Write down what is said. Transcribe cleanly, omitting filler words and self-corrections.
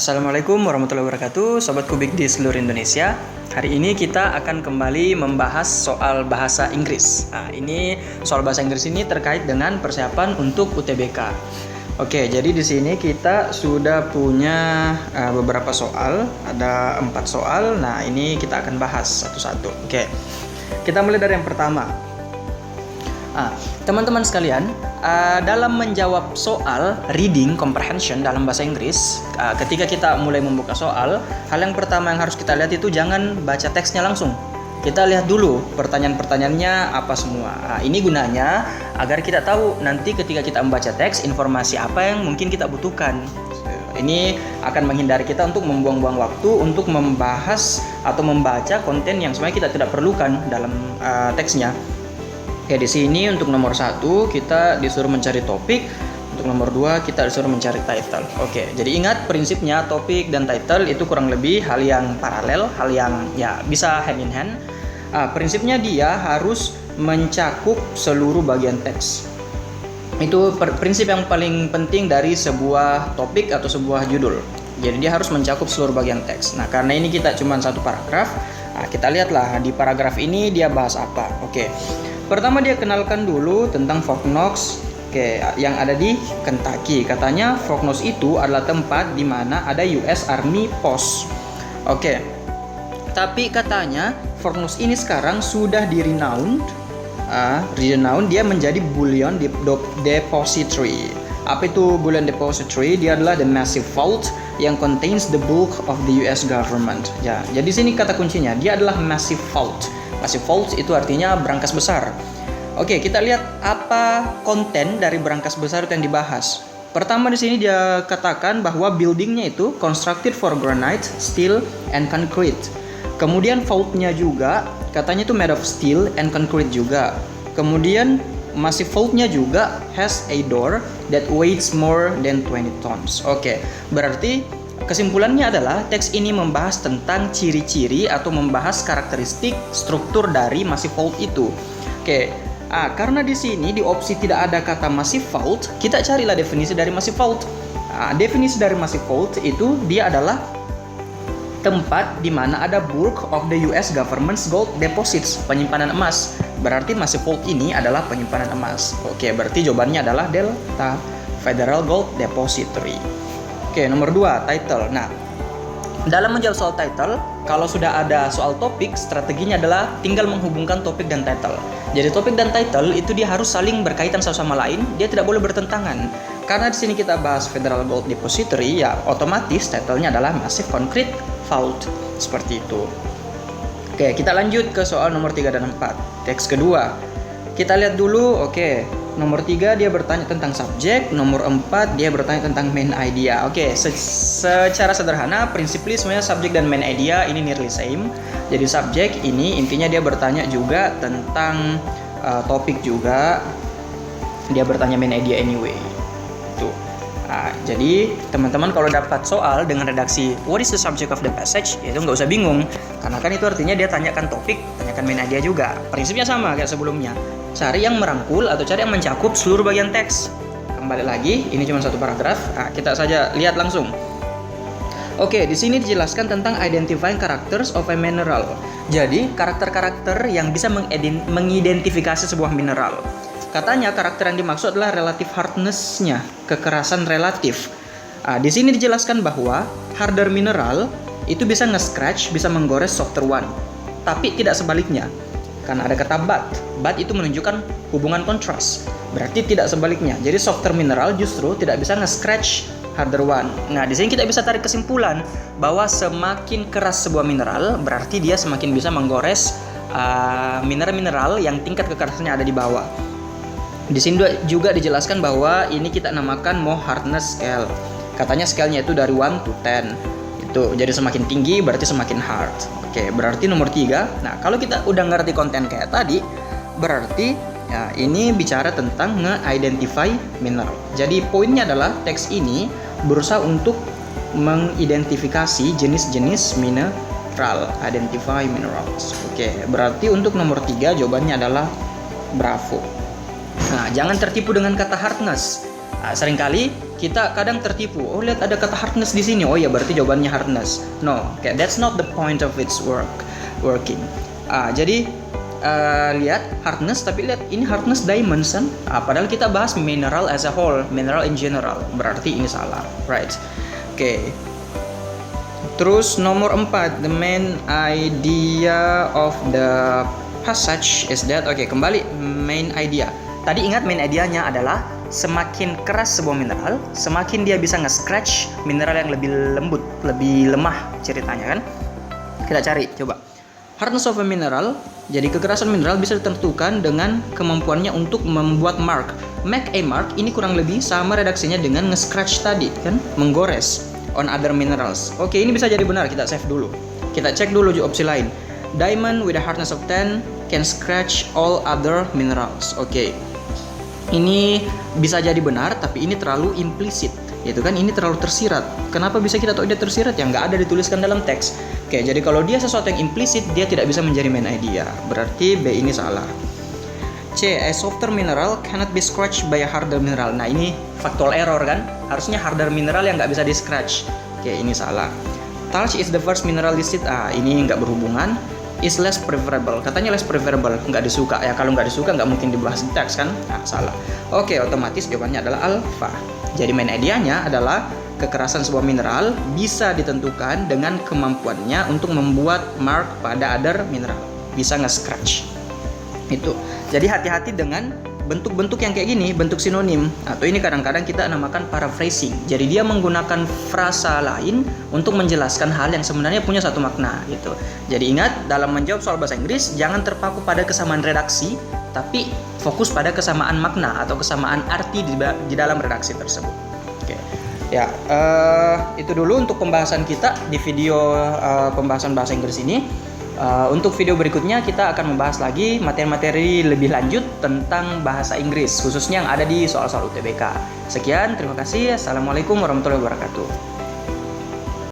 Assalamualaikum warahmatullahi wabarakatuh, Sobat Kubik di seluruh Indonesia. Hari ini kita akan kembali membahas soal bahasa Inggris. Nah, ini soal bahasa Inggris ini terkait dengan persiapan untuk UTBK. Oke, jadi di sini kita sudah punya beberapa soal, ada 4 soal. Nah, ini kita akan bahas satu-satu. Oke, kita mulai dari yang pertama. Teman-teman sekalian, dalam menjawab soal reading comprehension dalam bahasa Inggris, ketika kita mulai membuka soal, hal yang pertama yang harus kita lihat itu jangan baca teksnya langsung. Kita lihat dulu pertanyaan-pertanyaannya apa semua. Ini gunanya agar kita tahu nanti ketika kita membaca teks, informasi apa yang mungkin kita butuhkan. Ini akan menghindari kita untuk membuang-buang waktu untuk membahas atau membaca konten yang sebenarnya kita tidak perlukan dalam teksnya. Oke, di sini untuk nomor 1 kita disuruh mencari topik, untuk nomor 2 kita disuruh mencari title. Oke, jadi ingat prinsipnya topik dan title itu kurang lebih hal yang paralel, hal yang ya bisa hand in hand. Prinsipnya dia harus mencakup seluruh bagian teks. Itu prinsip yang paling penting dari sebuah topik atau sebuah judul. Jadi dia harus mencakup seluruh bagian teks. Nah, karena ini kita cuma satu paragraf, kita lihatlah di paragraf ini dia bahas apa. Oke. Pertama dia kenalkan dulu tentang Fort Knox, yang ada di Kentucky. Katanya Fort Knox itu adalah tempat di mana ada US Army Post. Oke. Tapi katanya Fort Knox ini sekarang sudah di-renowned, dia menjadi bullion depository. Apa itu bullion depository? Dia adalah the massive vault yang contains the bulk of the US government. Ya, jadi sini kata kuncinya, dia adalah massive vault. Massive vault itu artinya brankas besar. Oke, kita lihat apa konten dari brankas besar itu yang dibahas. Pertama di sini dia katakan bahwa buildingnya itu constructed for granite, steel, and concrete. Kemudian vaultnya juga katanya itu made of steel and concrete juga. Kemudian massive vaultnya juga has a door that weighs more than 20 tons. Oke, berarti kesimpulannya adalah teks ini membahas tentang ciri-ciri atau membahas karakteristik struktur dari massive vault itu. Oke, karena di sini di opsi tidak ada kata massive vault, kita carilah definisi dari massive vault. Definisi dari massive vault itu dia adalah tempat di mana ada bulk of the US government's gold deposits, penyimpanan emas. Berarti massive vault ini adalah penyimpanan emas. Oke, berarti jawabannya adalah Delta, Federal Gold Depository. Oke, nomor 2, title. Nah, dalam menjawab soal title, kalau sudah ada soal topik, strateginya adalah tinggal menghubungkan topik dan title. Jadi topik dan title itu dia harus saling berkaitan satu sama lain, dia tidak boleh bertentangan. Karena di sini kita bahas Federal Gold Depository, ya otomatis titlenya adalah Massive Concrete Vault. Seperti itu. Oke, kita lanjut ke soal nomor 3 dan 4. Teks kedua. Kita lihat dulu, nomor 3 dia bertanya tentang subjek, nomor 4 dia bertanya tentang main idea. Oke, secara sederhana prinsipnya sebenarnya subjek dan main idea ini nearly same. Jadi subjek ini intinya dia bertanya juga tentang topik juga. Dia bertanya main idea anyway. Tuh. Jadi teman-teman kalau dapat soal dengan redaksi what is the subject of the passage, itu nggak usah bingung. Karena kan itu artinya dia tanyakan topik, tanyakan main idea juga. Prinsipnya sama kayak sebelumnya. Cari yang merangkul atau cari yang mencakup seluruh bagian teks. Kembali lagi, ini cuma satu paragraf. Kita saja lihat langsung. Oke, di sini dijelaskan tentang identifying characters of a mineral. Jadi, karakter-karakter yang bisa mengidentifikasi sebuah mineral. Katanya karakter yang dimaksud adalah relative hardness-nya, kekerasan relatif. Di sini dijelaskan bahwa harder mineral itu bisa nge-scratch, bisa menggores softer one. Tapi tidak sebaliknya. Karena ada kata but. But itu menunjukkan hubungan kontras. Berarti tidak sebaliknya. Jadi softer mineral justru tidak bisa nge-scratch harder one. Nah, di sini kita bisa tarik kesimpulan bahwa semakin keras sebuah mineral, berarti dia semakin bisa menggores mineral-mineral yang tingkat kekerasannya ada di bawah. Di sini juga dijelaskan bahwa ini kita namakan Mohs hardness scale. Katanya scale-nya itu dari 1 to 10. Itu jadi semakin tinggi berarti semakin hard. Oke, berarti nomor 3. Nah, kalau kita udah ngerti konten kayak tadi, berarti ya ini bicara tentang nge-identify mineral. Jadi poinnya adalah teks ini berusaha untuk mengidentifikasi jenis-jenis mineral, identify minerals. Oke, berarti untuk nomor 3 jawabannya adalah bravo. Nah, jangan tertipu dengan kata hardness. Seringkali kita kadang tertipu. Oh, lihat ada kata hardness di sini. Oh ya, berarti jawabannya hardness. No, okay, that's not the point of its working. Jadi lihat hardness, tapi lihat ini hardness diamonds kan. Padahal kita bahas mineral as a whole, mineral in general. Berarti ini salah, right? Oke. Terus nomor 4, the main idea of the passage is that. Oke, kembali main idea. Tadi ingat main idenya adalah semakin keras sebuah mineral, semakin dia bisa nge-scratch mineral yang lebih lembut, lebih lemah ceritanya kan. Kita cari, coba. Hardness of a mineral, jadi kekerasan mineral bisa ditentukan dengan kemampuannya untuk membuat mark. Make a mark ini kurang lebih sama redaksinya dengan nge-scratch tadi kan, menggores on other minerals. Oke, ini bisa jadi benar, kita save dulu. Kita cek dulu opsi lain. Diamond with a hardness of 10 can scratch all other minerals. Oke. Ini bisa jadi benar, tapi ini terlalu implisit, yaitu kan ini terlalu tersirat. Kenapa bisa kita tahu dia tersirat? Yang nggak ada dituliskan dalam teks. Oke, jadi kalau dia sesuatu yang implisit, dia tidak bisa menjadi main idea. Berarti B ini salah. C, a softer mineral cannot be scratched by a harder mineral. Nah, ini factual error kan? Harusnya harder mineral yang nggak bisa di scratch. Oke, ini salah. Talc is the first mineral listed. Ini nggak berhubungan. Is less preferable, katanya less preferable, nggak disuka ya. Kalau nggak disuka nggak mungkin dibahas di teks kan. Salah. Oke, otomatis jawabannya adalah alpha. Jadi main idenya adalah kekerasan sebuah mineral bisa ditentukan dengan kemampuannya untuk membuat mark pada other mineral, bisa nge-scratch itu. Jadi hati-hati dengan bentuk-bentuk yang kayak gini, bentuk sinonim, atau ini kadang-kadang kita namakan paraphrasing. Jadi dia menggunakan frasa lain untuk menjelaskan hal yang sebenarnya punya satu makna gitu. Jadi ingat, dalam menjawab soal bahasa Inggris jangan terpaku pada kesamaan redaksi, tapi fokus pada kesamaan makna atau kesamaan arti di dalam redaksi tersebut. Oke. Ya, itu dulu untuk pembahasan kita di video pembahasan bahasa Inggris ini. Untuk video berikutnya kita akan membahas lagi materi-materi lebih lanjut tentang bahasa Inggris, khususnya yang ada di soal-soal UTBK. Sekian, terima kasih. Assalamualaikum warahmatullahi wabarakatuh.